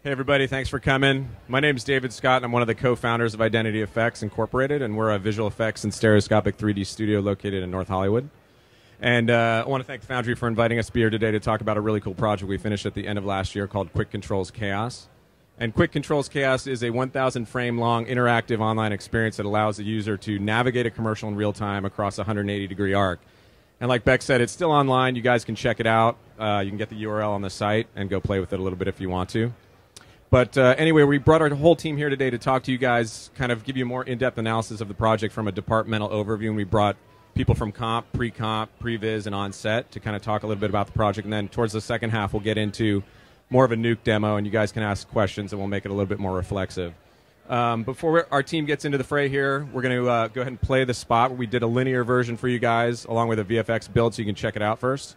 Hey everybody, thanks for coming. My name is David Scott, and I'm one of the co-founders of Identity Effects Incorporated, and we're a visual effects and stereoscopic 3D studio located in North Hollywood. And I want to thank Foundry for inviting us to be here today to talk about a really cool project we finished at the end of last year called Quick Controls Chaos. And Quick Controls Chaos is a 1,000 frame long interactive online experience that allows the user to navigate a commercial in real time across a 180-degree arc. And like Beck said, it's still online. You guys can check it out. You can get the URL on the site and go play with it a little bit if you want to. But anyway, we brought our whole team here today to talk to you guys, kind of give you a more in-depth analysis of the project from a departmental overview. And we brought people from comp, pre-comp, Previs, and Onset to kind of talk a little bit about the project. And then towards the second half, we'll get into more of a Nuke demo, and you guys can ask questions, and we'll make it a little bit more reflexive. Before our team gets into the fray here, we're going to go ahead and play the spot where we did a linear version for you guys, along with a VFX build, so you can check it out first.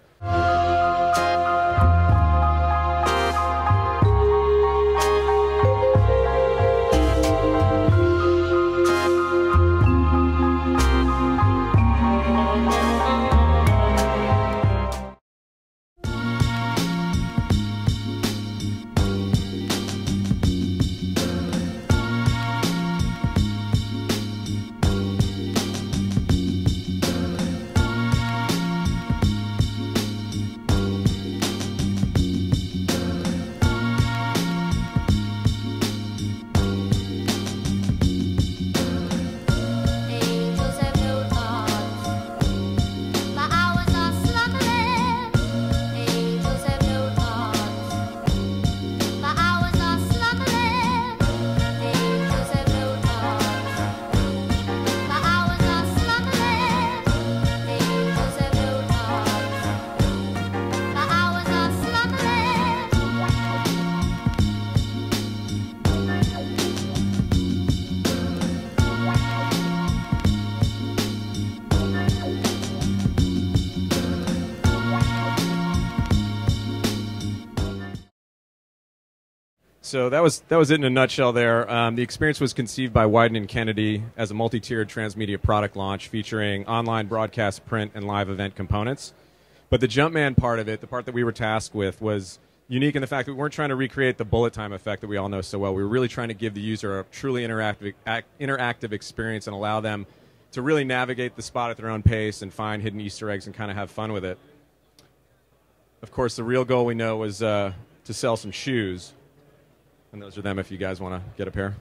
So that was it in a nutshell there. The experience was conceived by Wyden & Kennedy as a multi-tiered transmedia product launch featuring online broadcast, print, and live event components. But the Jumpman part of it, the part that we were tasked with, was unique in the fact that we weren't trying to recreate the bullet time effect that we all know so well. We were really trying to give the user a truly interactive experience and allow them to really navigate the spot at their own pace and find hidden Easter eggs and kind of have fun with it. Of course, the real goal we know was to sell some shoes. And those are them if you guys want to get a pair.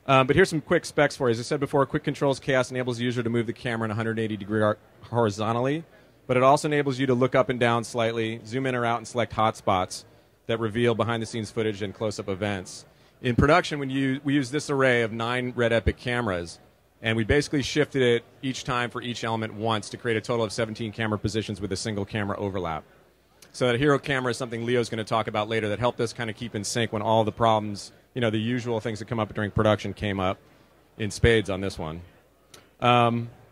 But here's some quick specs for you. As I said before, Quick Controls Chaos enables the user to move the camera in 180-degree arc horizontally, but it also enables you to look up and down slightly, zoom in or out, and select hotspots that reveal behind-the-scenes footage and close-up events. In production, we use this array of 9 Red Epic cameras, and we basically shifted it each time for each element once to create a total of 17 camera positions with a single camera overlap. So that hero camera is something Leo's going to talk about later that helped us kind of keep in sync when all the problems, you know, the usual things that come up during production came up in spades on this one.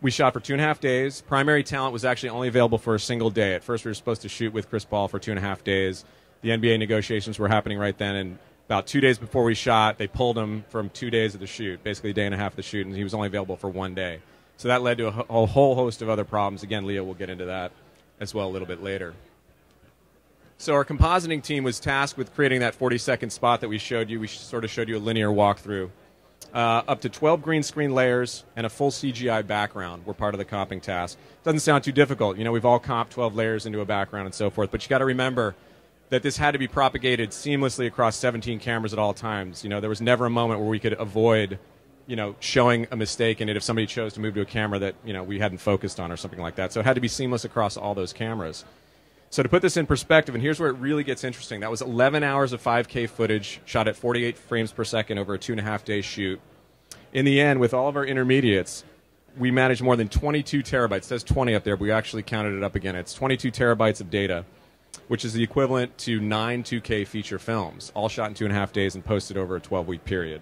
We shot for 2.5 days. Primary talent was actually only available for a single day. At first we were supposed to shoot with Chris Paul for 2.5 days. The NBA negotiations were happening right then, and about 2 days before we shot, they pulled him from 2 days of the shoot, basically a day and a half of the shoot, and he was only available for 1 day. So that led to a whole host of other problems. Again, Leo will get into that as well a little bit later. So our compositing team was tasked with creating that 40-second spot that we showed you. We sort of showed you a linear walkthrough. Up to 12 green screen layers and a full CGI background were part of the comping task. Doesn't sound too difficult. You know, we've all comped 12 layers into a background and so forth. But you got to remember that this had to be propagated seamlessly across 17 cameras at all times. You know, there was never a moment where we could avoid, you know, showing a mistake in it if somebody chose to move to a camera that, you know, we hadn't focused on or something like that. So it had to be seamless across all those cameras. So to put this in perspective, and here's where it really gets interesting, that was 11 hours of 5K footage shot at 48 frames per second over a 2.5-day shoot. In the end, with all of our intermediates, we managed more than 22 terabytes. It says 20 up there, but we actually counted it up again. It's 22 terabytes of data, which is the equivalent to 9 2K feature films, all shot in 2.5 days and posted over a 12-week period.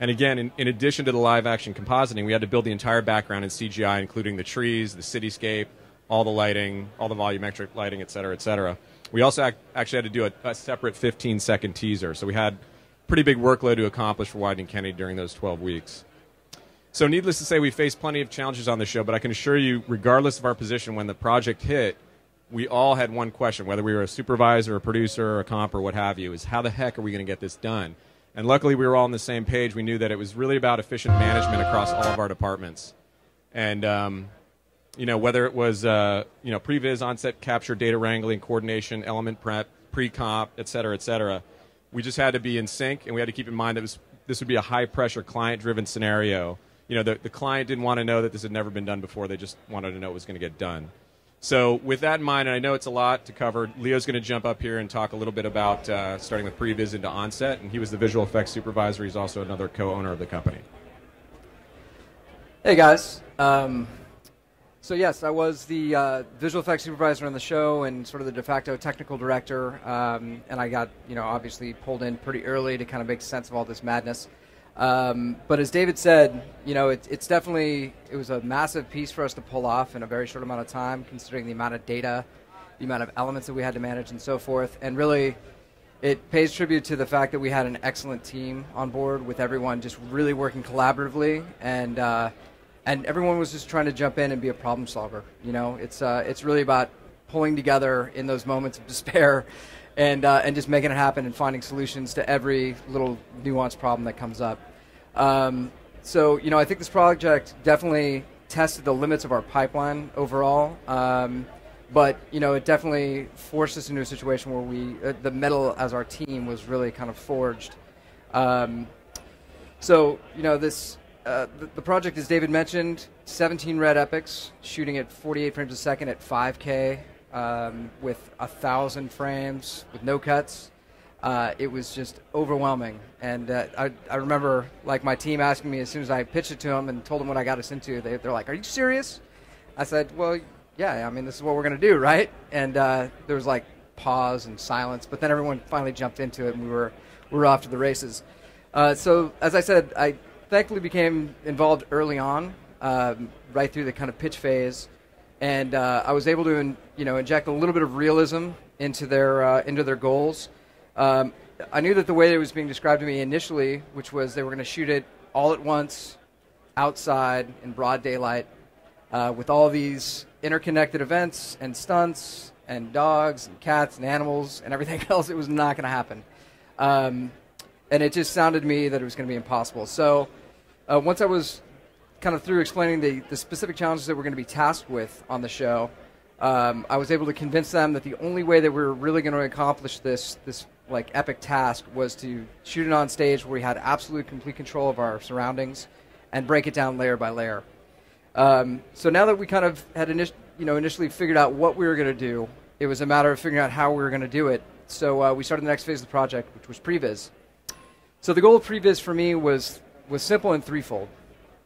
And again, in addition to the live-action compositing, we had to build the entire background in CGI, including the trees, the cityscape, all the lighting, all the volumetric lighting, et cetera, et cetera. We also actually had to do a separate 15-second teaser. So we had a pretty big workload to accomplish for Wyden & Kennedy during those 12 weeks. So needless to say, we faced plenty of challenges on the show, but I can assure you, regardless of our position, when the project hit, we all had one question, whether we were a supervisor, a producer, or a comp, or what have you, is how the heck are we going to get this done? And luckily, we were all on the same page. We knew that it was really about efficient management across all of our departments. And, whether it was, Previs, Onset, capture, data wrangling, coordination, element prep, pre-comp, et cetera, we just had to be in sync, and we had to keep in mind that this would be a high-pressure, client-driven scenario. The client didn't want to know that this had never been done before. They just wanted to know it was going to get done. So with that in mind, and I know it's a lot to cover, Leo's going to jump up here and talk a little bit about starting with Previs into Onset, and he was the visual effects supervisor. He's also another co-owner of the company. Hey, guys. So yes, I was the visual effects supervisor on the show and sort of the de facto technical director, and I got, obviously pulled in pretty early to kind of make sense of all this madness. But as David said, it was a massive piece for us to pull off in a very short amount of time, considering the amount of data, the amount of elements that we had to manage and so forth. And really, it pays tribute to the fact that we had an excellent team on board with everyone just really working collaboratively, and everyone was just trying to jump in and be a problem solver. It's really about pulling together in those moments of despair and just making it happen and finding solutions to every little nuanced problem that comes up. So I think this project definitely tested the limits of our pipeline overall, but it definitely forced us into a situation where the metal as our team was really kind of forged. The project, as David mentioned, 17 red epics, shooting at 48 frames a second at 5K, with 1,000 frames, with no cuts. It was just overwhelming. And I remember my team asking me as soon as I pitched it to them and told them what I got us into, they're like, "Are you serious?" I said, "Well, yeah, this is what we're going to do, right?" And there was pause and silence, but then everyone finally jumped into it and we were off to the races. So as I said, I thankfully became involved early on, right through the kind of pitch phase, and I was able to inject a little bit of realism into their goals. I knew that the way it was being described to me initially, which was they were going to shoot it all at once, outside, in broad daylight, with all these interconnected events and stunts and dogs and cats and animals and everything else, it was not going to happen. And it just sounded to me that it was going to be impossible. So once I was kind of through explaining the specific challenges that we're going to be tasked with on the show, I was able to convince them that the only way that we were really going to accomplish this epic task was to shoot it on stage where we had absolute complete control of our surroundings and break it down layer by layer. So now that we kind of had initially figured out what we were going to do, it was a matter of figuring out how we were going to do it. So we started the next phase of the project, which was Previs. So the goal of Previs for me was simple and threefold.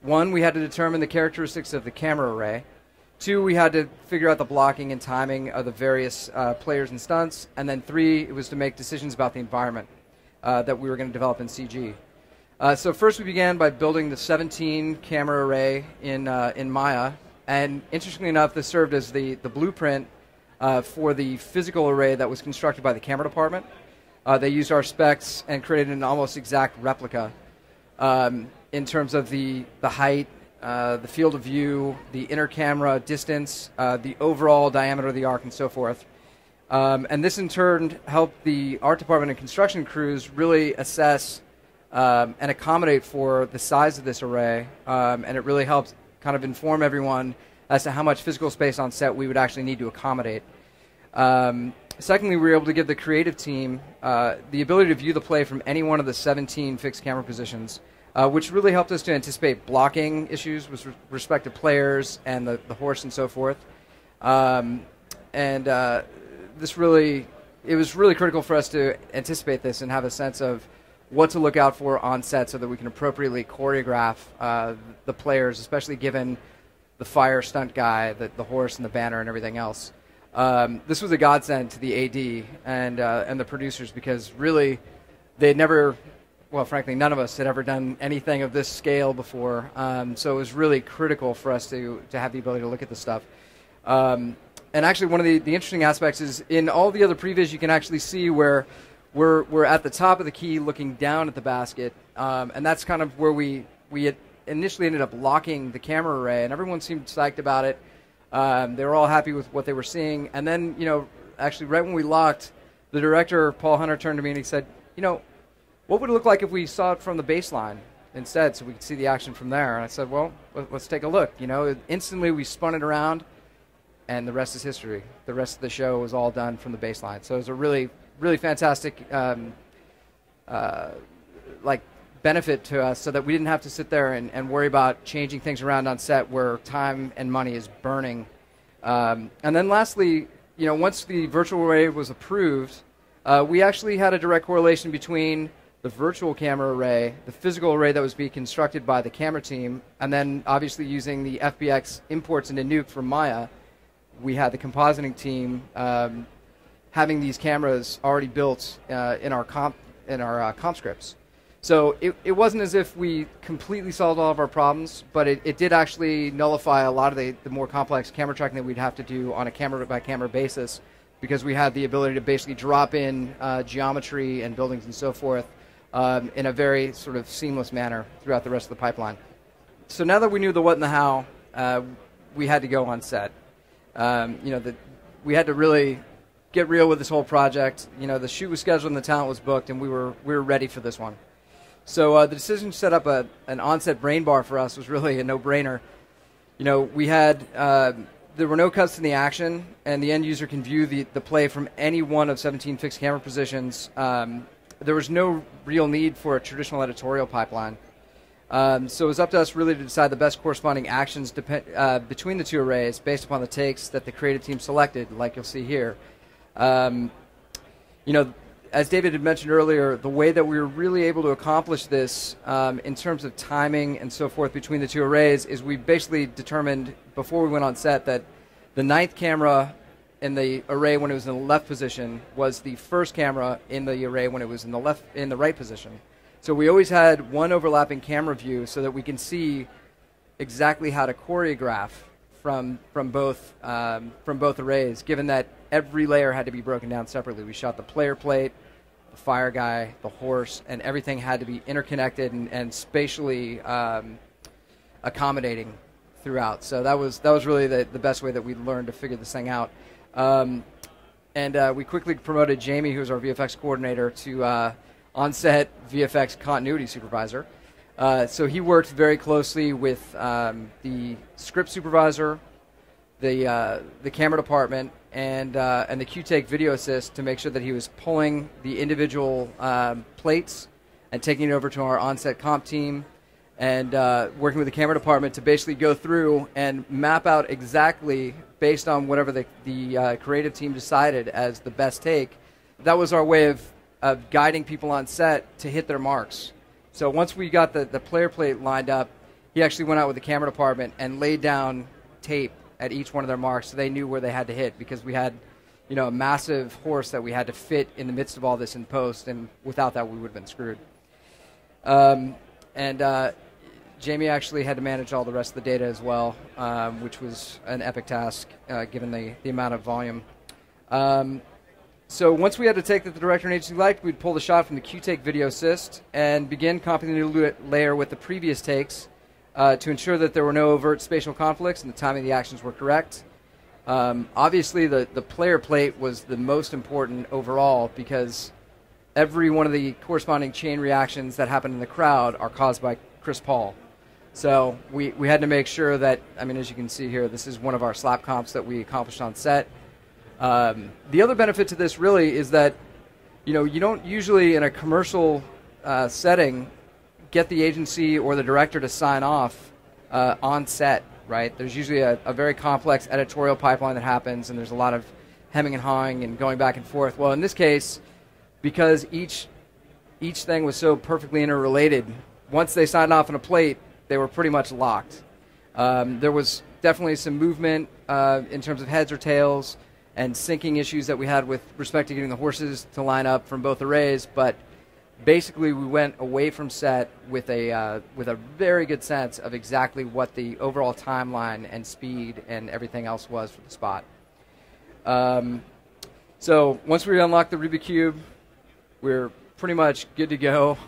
One, we had to determine the characteristics of the camera array. Two, we had to figure out the blocking and timing of the various players and stunts. And then three, it was to make decisions about the environment that we were going to develop in CG. So first we began by building the 17 camera array in Maya. And interestingly enough, this served as the blueprint for the physical array that was constructed by the camera department. They used our specs and created an almost exact replica in terms of the height, the field of view, the inner camera distance, the overall diameter of the arc, and so forth. And this in turn helped the art department and construction crews really assess and accommodate for the size of this array, and it really helped kind of inform everyone as to how much physical space on set we would actually need to accommodate. Secondly, we were able to give the creative team the ability to view the play from any one of the 17 fixed camera positions, which really helped us to anticipate blocking issues with respect to players and the horse and so forth. It was really critical for us to anticipate this and have a sense of what to look out for on set so that we can appropriately choreograph the players, especially given the fire stunt guy, the horse and the banner and everything else. This was a godsend to the AD and the producers, because really they'd never, well, frankly, none of us had ever done anything of this scale before. So it was really critical for us to have the ability to look at this stuff. And actually, one of the interesting aspects is in all the other previs, you can actually see where we're at the top of the key looking down at the basket. And that's kind of where we had initially ended up locking the camera array, and everyone seemed psyched about it. They were all happy with what they were seeing. And then, actually right when we locked, the director, Paul Hunter, turned to me and he said, what would it look like if we saw it from the baseline instead so we could see the action from there? And I said, well, let's take a look. Instantly we spun it around, and the rest is history. The rest of the show was all done from the baseline. So it was a really, really fantastic benefit to us, so that we didn't have to sit there and worry about changing things around on set where time and money is burning. And then lastly, once the virtual array was approved, we actually had a direct correlation between the virtual camera array, the physical array that was being constructed by the camera team, and then obviously using the FBX imports into Nuke from Maya, we had the compositing team having these cameras already built in our comp scripts. So it wasn't as if we completely solved all of our problems, but it did actually nullify a lot of the more complex camera tracking that we'd have to do on a camera-by-camera basis, because we had the ability to basically drop in geometry and buildings and so forth in a very sort of seamless manner throughout the rest of the pipeline. So now that we knew the what and the how, we had to go on set. We had to really get real with this whole project. The shoot was scheduled and the talent was booked, and we were ready for this one. So the decision to set up an Onset brain bar for us was really a no-brainer. We had there were no cuts in the action, and the end user can view the play from any one of 17 fixed camera positions. There was no real need for a traditional editorial pipeline. So it was up to us really to decide the best corresponding actions between the two arrays based upon the takes that the creative team selected, like you'll see here. As David had mentioned earlier, the way that we were really able to accomplish this in terms of timing and so forth between the two arrays is we basically determined before we went on set that the 9th camera in the array when it was in the left position was the first camera in the array when it was in the right position. So we always had one overlapping camera view so that we can see exactly how to choreograph from both arrays, given that every layer had to be broken down separately. We shot the player plate, the fire guy, the horse, and everything had to be interconnected and spatially accommodating throughout. So that was really the best way that we learned to figure this thing out. We quickly promoted Jamie, who's our VFX coordinator, to on-set VFX continuity supervisor. So he worked very closely with the script supervisor, the camera department, and the Q-Take video assist to make sure that he was pulling the individual plates and taking it over to our on-set comp team, and working with the camera department to basically go through and map out exactly, based on whatever the creative team decided as the best take. That was our way of guiding people on set to hit their marks. So once we got the player plate lined up, he actually went out with the camera department and laid down tape at each one of their marks so they knew where they had to hit, because we had a massive horse that we had to fit in the midst of all this in post, and without that we would have been screwed. Jamie actually had to manage all the rest of the data as well, which was an epic task given the amount of volume. So once we had a take that the director and agency liked, we'd pull the shot from the Q-Take video assist and begin copying the new layer with the previous takes to ensure that there were no overt spatial conflicts and the timing of the actions were correct. Obviously, the player plate was the most important overall, because every one of the corresponding chain reactions that happen in the crowd are caused by Chris Paul. So we had to make sure that, as you can see here, this is one of our slap comps that we accomplished on set. The other benefit to this really is that you don't usually in a commercial setting get the agency or the director to sign off on set, right? There's usually a very complex editorial pipeline that happens, and there's a lot of hemming and hawing and going back and forth. Well, in this case, because each thing was so perfectly interrelated, once they signed off on a plate, they were pretty much locked. There was definitely some movement in terms of heads or tails and syncing issues that we had with respect to getting the horses to line up from both arrays, but basically we went away from set with a very good sense of exactly what the overall timeline and speed and everything else was for the spot. So once we unlocked the Rubik's Cube, we're pretty much good to go.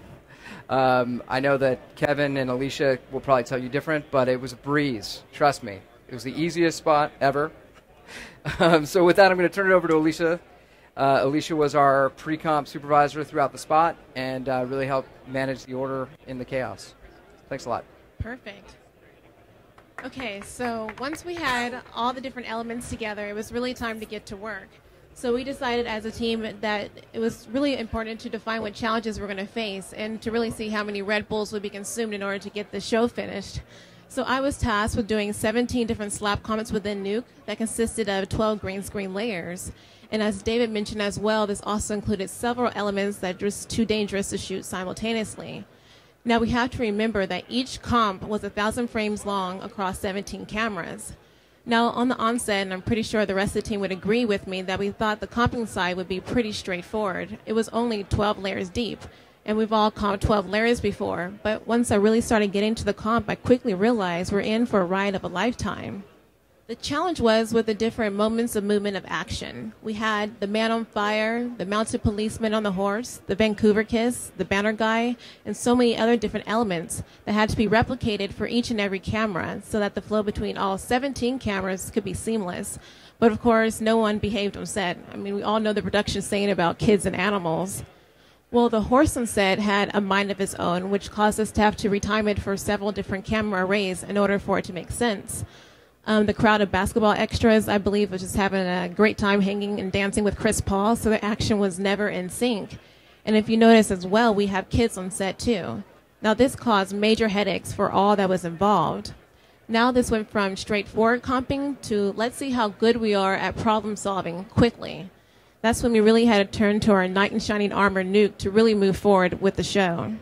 I know that Kevin and Alicia will probably tell you different, but it was a breeze. Trust me. It was the easiest spot ever. So with that, I'm going to turn it over to Alicia. Alicia was our pre-comp supervisor throughout the spot and really helped manage the order in the chaos. Thanks a lot. Perfect. Okay, so once we had all the different elements together, it was really time to get to work. So we decided as a team that it was really important to define what challenges we're going to face and to really see how many Red Bulls would be consumed in order to get the show finished. So I was tasked with doing 17 different slap comments within Nuke that consisted of 12 green screen layers. And as David mentioned as well, this also included several elements that were just too dangerous to shoot simultaneously. Now we have to remember that each comp was 1,000 frames long across 17 cameras. Now on the onset, and I'm pretty sure the rest of the team would agree with me, that we thought the comping side would be pretty straightforward. It was only 12 layers deep, and we've all comped 12 layers before. But once I really started getting to the comp, I quickly realized we're in for a ride of a lifetime. The challenge was with the different moments of movement of action. We had the man on fire, the mounted policeman on the horse, the Vancouver kiss, the banner guy, and so many other different elements that had to be replicated for each and every camera so that the flow between all 17 cameras could be seamless. But of course, no one behaved on set. I mean, we all know the production saying about kids and animals. Well, the horse on set had a mind of its own, which caused us to have to retime it for several different camera arrays in order for it to make sense. The crowd of basketball extras, I believe, was just having a great time hanging and dancing with Chris Paul, so the action was never in sync. And if you notice as well, we have kids on set too. Now this caused major headaches for all that was involved. Now this went from straightforward comping to let's see how good we are at problem solving quickly. That's when we really had to turn to our knight in shining armor Nuke to really move forward with the show.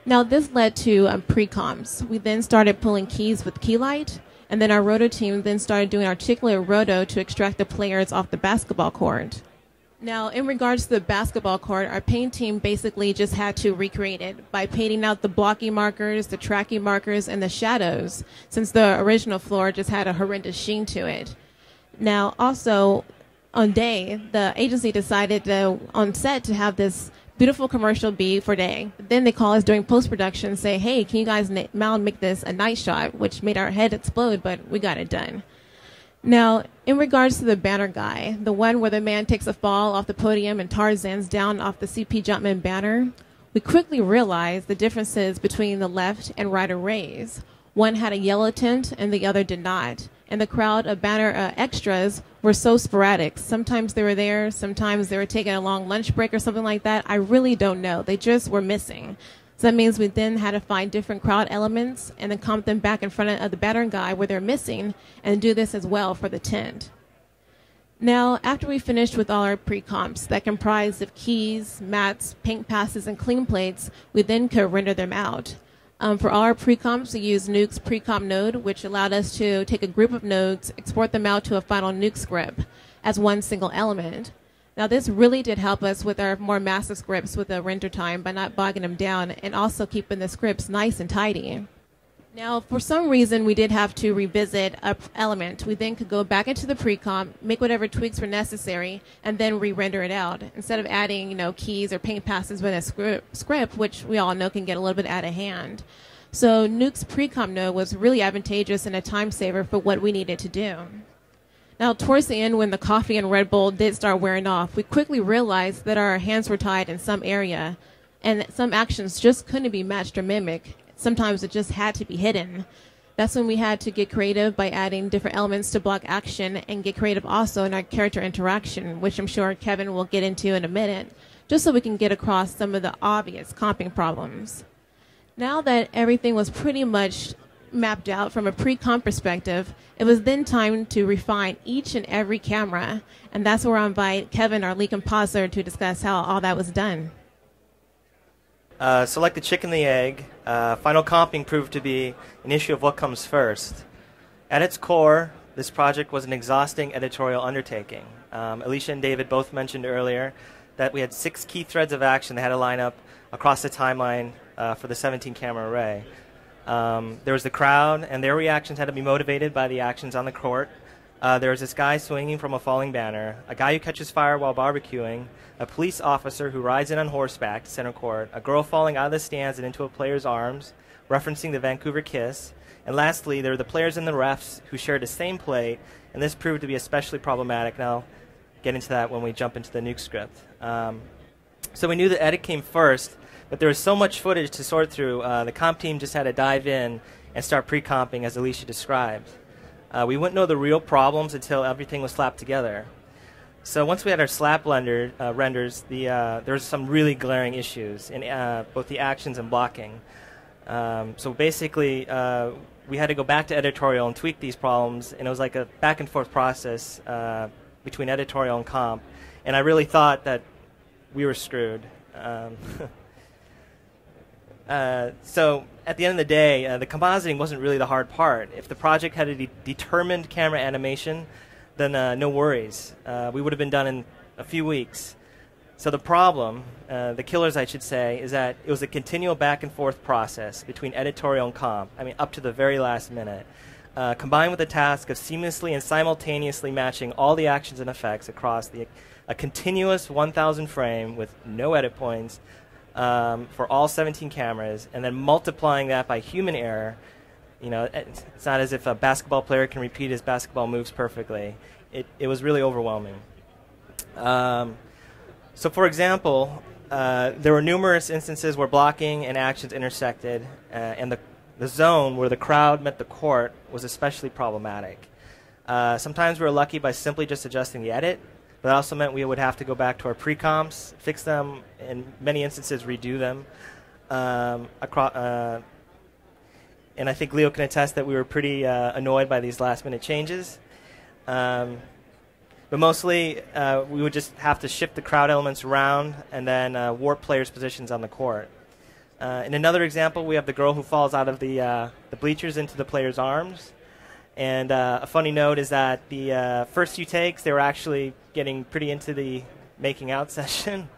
Now this led to pre-comps. We then started pulling keys with Keylight. And then our roto team then started doing articulate roto to extract the players off the basketball court. Now, in regards to the basketball court, our paint team basically just had to recreate it by painting out the blocky markers, the tracky markers, and the shadows, since the original floor just had a horrendous sheen to it. Now, also, on day, the agency decided on set to have this beautiful commercial be for day. But then they call us during post-production and say, hey, can you guys now make this a night shot, which made our head explode, but we got it done. Now, in regards to the banner guy, the one where the man takes a fall off the podium and Tarzan's down off the CP Jumpman banner, we quickly realized the differences between the left and right arrays. One had a yellow tint and the other did not. And the crowd of banner extras were so sporadic. Sometimes they were there, sometimes they were taking a long lunch break or something like that. I really don't know. They just were missing. So that means we then had to find different crowd elements and then comp them back in front of the banner guy where they're missing and do this as well for the tent. Now, after we finished with all our pre-comps that comprised of keys, mats, paint passes, and clean plates, we then could render them out. For all our pre-comps, we used Nuke's pre-comp node, which allowed us to take a group of nodes, export them out to a final Nuke script as one single element. Now, this really did help us with our more massive scripts with the render time by not bogging them down and also keeping the scripts nice and tidy. Now, for some reason, we did have to revisit an element. We then could go back into the pre-comp, make whatever tweaks were necessary, and then re-render it out instead of adding, keys or paint passes with a script, which we all know can get a little bit out of hand. So Nuke's pre-comp node was really advantageous and a time saver for what we needed to do. Now, towards the end, when the coffee and Red Bull did start wearing off, we quickly realized that our hands were tied in some area, and some actions just couldn't be matched or mimicked. Sometimes it just had to be hidden. That's when we had to get creative by adding different elements to block action and get creative also in our character interaction, which I'm sure Kevin will get into in a minute, just so we can get across some of the obvious comping problems. Now that everything was pretty much mapped out from a pre-comp perspective, it was then time to refine each and every camera, and that's where I invite Kevin, our lead compositor, to discuss how all that was done. So like the chicken and the egg, final comping proved to be an issue of what comes first. At its core, this project was an exhausting editorial undertaking. Alicia and David both mentioned earlier that we had 6 key threads of action that had to line up across the timeline for the 17-camera array. There was the crowd, and their reactions had to be motivated by the actions on the court. There was this guy swinging from a falling banner, a guy who catches fire while barbecuing, a police officer who rides in on horseback to center court, a girl falling out of the stands and into a player's arms, referencing the Vancouver Kiss. And lastly, there were the players and the refs who shared the same plate, and this proved to be especially problematic. And I'll get into that when we jump into the Nuke script. So we knew the edit came first, but there was so much footage to sort through, the comp team just had to dive in and start pre-comping, as Alicia described. We wouldn't know the real problems until everything was slapped together. So once we had our slap renders, there was some really glaring issues in both the actions and blocking. So basically, we had to go back to editorial and tweak these problems, and it was like a back-and-forth process between editorial and comp. And I really thought that we were screwed. So at the end of the day, the compositing wasn't really the hard part. If the project had a determined camera animation, then no worries. We would have been done in a few weeks. So the problem, the killers I should say, is that it was a continual back and forth process between editorial and comp, I mean up to the very last minute, combined with the task of seamlessly and simultaneously matching all the actions and effects across a continuous 1,000 frame with no edit points for all 17 cameras, and then multiplying that by human error. You know, it's not as if a basketball player can repeat his basketball moves perfectly. It was really overwhelming. So for example, there were numerous instances where blocking and actions intersected, and the zone where the crowd met the court was especially problematic. Sometimes we were lucky by simply just adjusting the edit, but that also meant we would have to go back to our pre-comps, fix them, in many instances redo them. And I think Leo can attest that we were pretty annoyed by these last-minute changes. But mostly, we would just have to shift the crowd elements around and then warp players' positions on the court. In another example, we have the girl who falls out of the bleachers into the player's arms. And a funny note is that the first few takes, they were actually getting pretty into the making out session.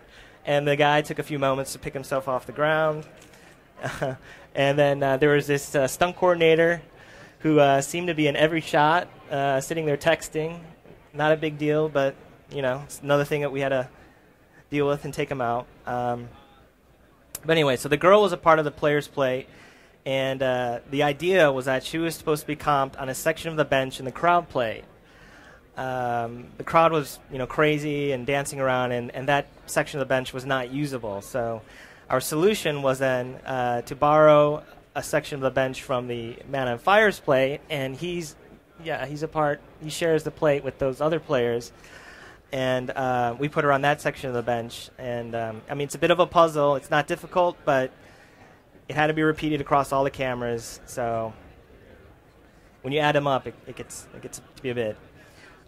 And the guy took a few moments to pick himself off the ground. And then there was this stunt coordinator who seemed to be in every shot, sitting there texting. Not a big deal, but you know, it's another thing that we had to deal with and take him out. But anyway, so the girl was a part of the player's plate, and the idea was that she was supposed to be comped on a section of the bench in the crowd plate. The crowd was, you know, crazy and dancing around, and that section of the bench was not usable. So our solution was then to borrow a section of the bench from the Man on Fire's plate, and he's a part. He shares the plate with those other players, and we put her on that section of the bench. And I mean, it's a bit of a puzzle. It's not difficult, but it had to be repeated across all the cameras. So when you add them up, it gets to be a bit.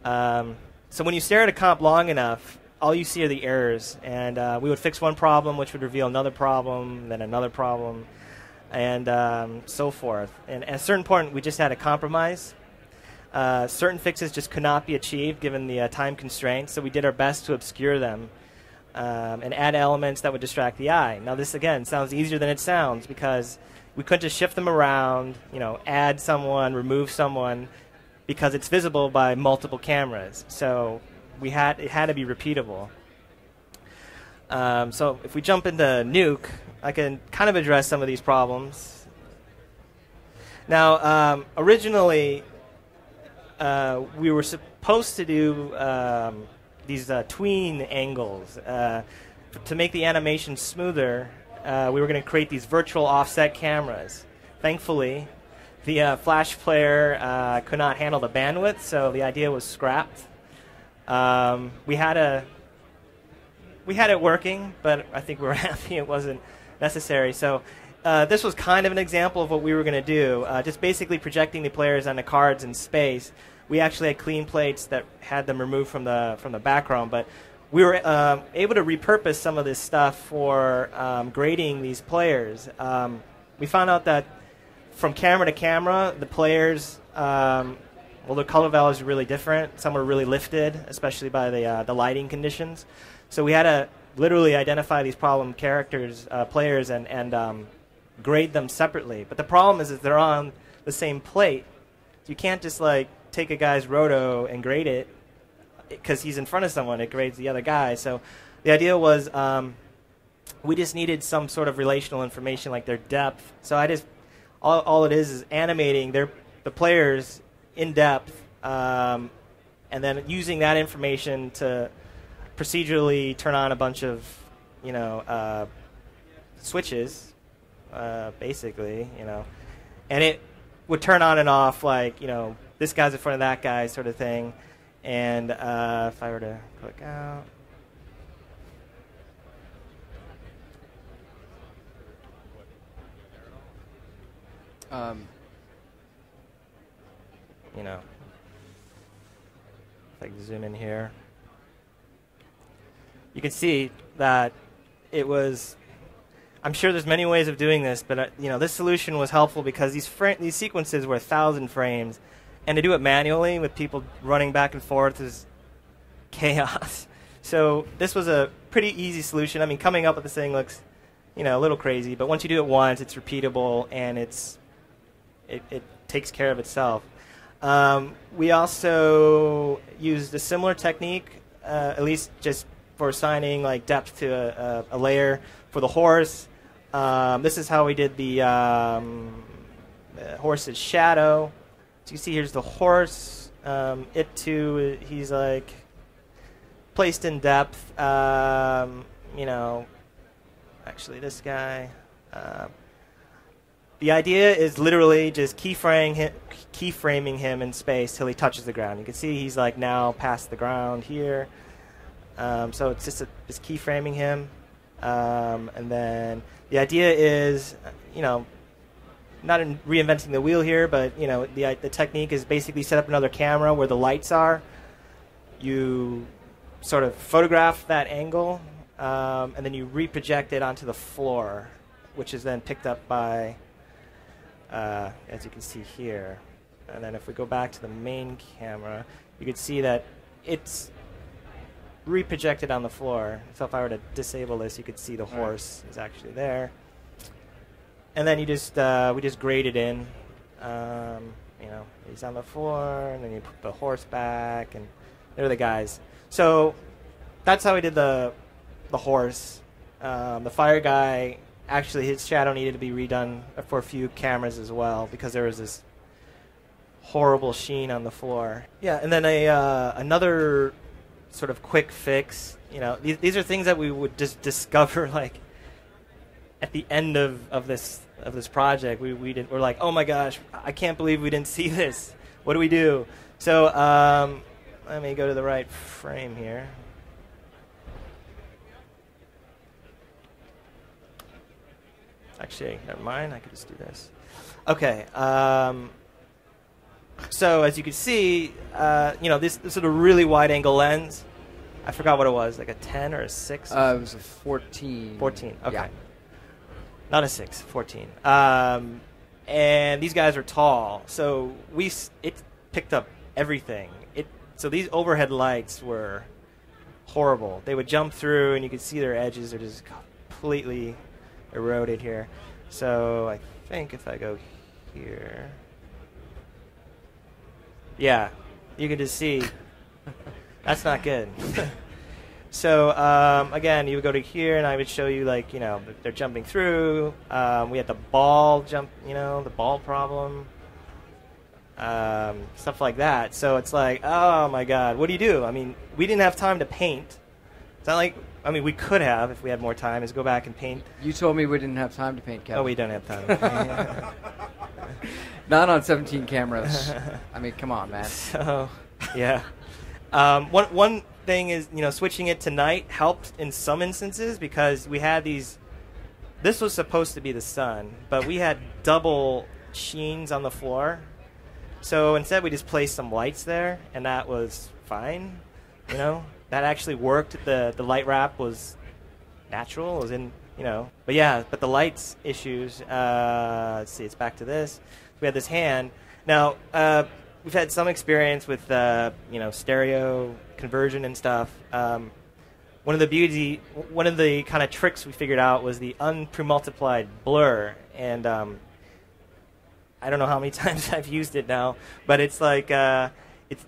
So when you stare at a comp long enough, all you see are the errors, and we would fix one problem, which would reveal another problem, then another problem, and so forth. And at a certain point, we just had to compromise. Certain fixes just could not be achieved given the time constraints, so we did our best to obscure them and add elements that would distract the eye. Now this, again, sounds easier than it sounds because we couldn't just shift them around, you know, add someone, remove someone, because it's visible by multiple cameras. So it had to be repeatable. So if we jump into Nuke, I can kind of address some of these problems. Now, originally, we were supposed to do these tween angles. To make the animation smoother, we were going to create these virtual offset cameras. Thankfully, the Flash player could not handle the bandwidth, so the idea was scrapped. We had it working, but I think we were happy it wasn't necessary. So this was kind of an example of what we were going to do, just basically projecting the players on the cards in space. We actually had clean plates that had them removed from the background, but we were able to repurpose some of this stuff for grading these players. We found out that from camera to camera, the players, well, their color values are really different. Some are really lifted, especially by the lighting conditions. So we had to literally identify these problem characters, players, and grade them separately. But the problem is that they're on the same plate. You can't just like take a guy's roto and grade it because he's in front of someone. It grades the other guy. So the idea was we just needed some sort of relational information like their depth. So I just all it is animating the players in depth, and then using that information to procedurally turn on a bunch of, switches, basically, and it would turn on and off like, this guy's in front of that guy sort of thing. And if I were to click out, if I can zoom in here, you can see that it was. I'm sure there's many ways of doing this, but this solution was helpful because these sequences were 1,000 frames, and to do it manually with people running back and forth is chaos. So this was a pretty easy solution. I mean, coming up with this thing looks, a little crazy, but once you do it once, it's repeatable and it takes care of itself. We also used a similar technique, at least just for assigning like depth to a layer for the horse. This is how we did the horse's shadow. So you see here's the horse. It too, he's like placed in depth. Actually this guy. The idea is literally just keyframing him in space till he touches the ground. You can see he's like now past the ground here. So it's just keyframing him. And then the idea is, not in reinventing the wheel here, but the technique is basically set up another camera where the lights are. You sort of photograph that angle, and then you reproject it onto the floor, which is then picked up by, as you can see here. And then if we go back to the main camera, you can see that it's reprojected on the floor. So if I were to disable this, you could see the horse is actually there. And then you just we just grade it in. He's on the floor, and then you put the horse back, and there are the guys. So that's how we did the horse. The fire guy, actually, his shadow needed to be redone for a few cameras as well because there was this horrible sheen on the floor. Yeah, and then another sort of quick fix. These are things that we would just discover like at the end of this project. We're like, oh my gosh, I can't believe we didn't see this. What do we do? So let me go to the right frame here. Actually, never mind. I could just do this. Okay. So as you can see, this sort of really wide-angle lens. I forgot what it was, like a 10 or a 6? It was a 14. 14. Okay. Yeah. Not a 6, 14. And these guys are tall, so it picked up everything. So these overhead lights were horrible. They would jump through, and you could see their edges are just completely eroded here. So I think if I go here, yeah, you can just see that's not good. So again, you would go to here, and I would show you like they're jumping through. We had the ball jump, the ball problem, stuff like that. So it's like, oh my God, what do you do? I mean, we didn't have time to paint. It's not like, we could have if we had more time. Is go back and paint. You told me we didn't have time to paint, Kevin. Oh, we don't have time. Not on 17 cameras. Come on, man. So, yeah. One thing is, switching it to night helped in some instances because we had these. This was supposed to be the sun, but we had double sheens on the floor. So instead, we just placed some lights there, and that was fine. That actually worked. The light wrap was natural. It was in, But yeah, but the lights issues. Let's see. It's back to this. We had this hand. Now, we've had some experience with, stereo conversion and stuff. One of the kind of tricks we figured out was the unpremultiplied blur. And I don't know how many times I've used it now, but it's like it's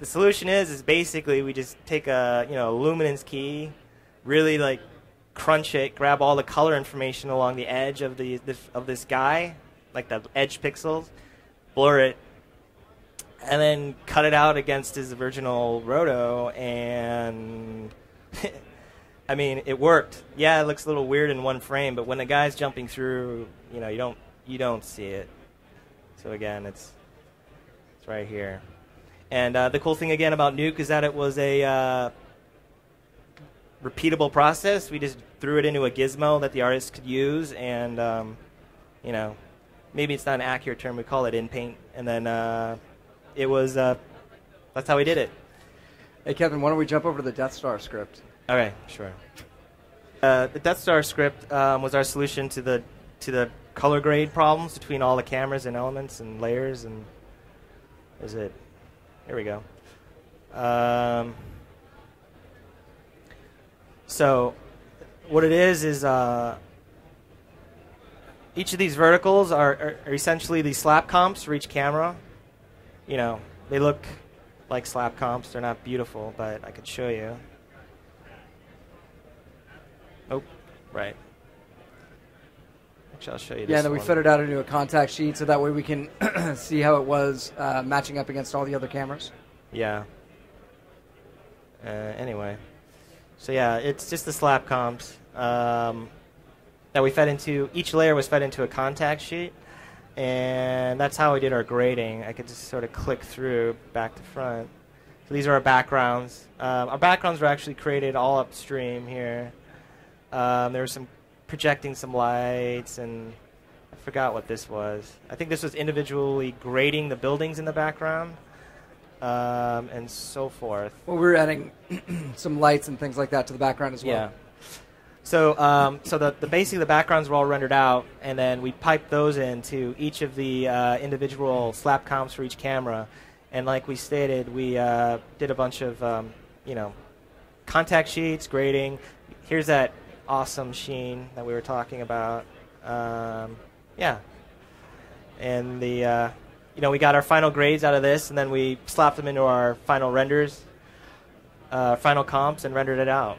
the solution is basically we just take a luminance key, really like crunch it, grab all the color information along the edge of this guy, like the edge pixels, blur it, and then cut it out against his original roto, and I mean, it worked. Yeah, it looks a little weird in one frame, but when the guy's jumping through, you know, you don't see it. So again, it's right here. And the cool thing again about Nuke is that it was a repeatable process. We just threw it into a gizmo that the artist could use, and you know, maybe it's not an accurate term. We call it in paint, and then it was that's how we did it. Hey Kevin, why don't we jump over to the Death Star script? Okay, sure. The Death Star script was our solution to the color grade problems between all the cameras and elements and layers, and is it? Here we go. So what it is each of these verticals are essentially the slap comps for each camera. You know, they look like slap comps. They're not beautiful, but I could show you. Oh, right. Actually, I'll show you this. Yeah, and then we one. fed it out into a contact sheet so that way we can see how it was matching up against all the other cameras. Yeah. Anyway. So yeah, it's just the slap comps that we fed into. Each layer was fed into a contact sheet, and that's how we did our grading. I could just sort of click through back to front. So these are our backgrounds. Our backgrounds were actually created all upstream here. There was some projecting some lights, and I forgot what this was. I think this was individually grading the buildings in the background, and so forth. Well, we were adding some lights and things like that to the background as well. Yeah. So, so basically the backgrounds were all rendered out, and then we piped those into each of the individual slap comps for each camera, and like we stated, we did a bunch of you know, contact sheets, grading. Here's that awesome sheen that we were talking about. Yeah, and the you know, we got our final grades out of this, and then we slapped them into our final renders, final comps, and rendered it out.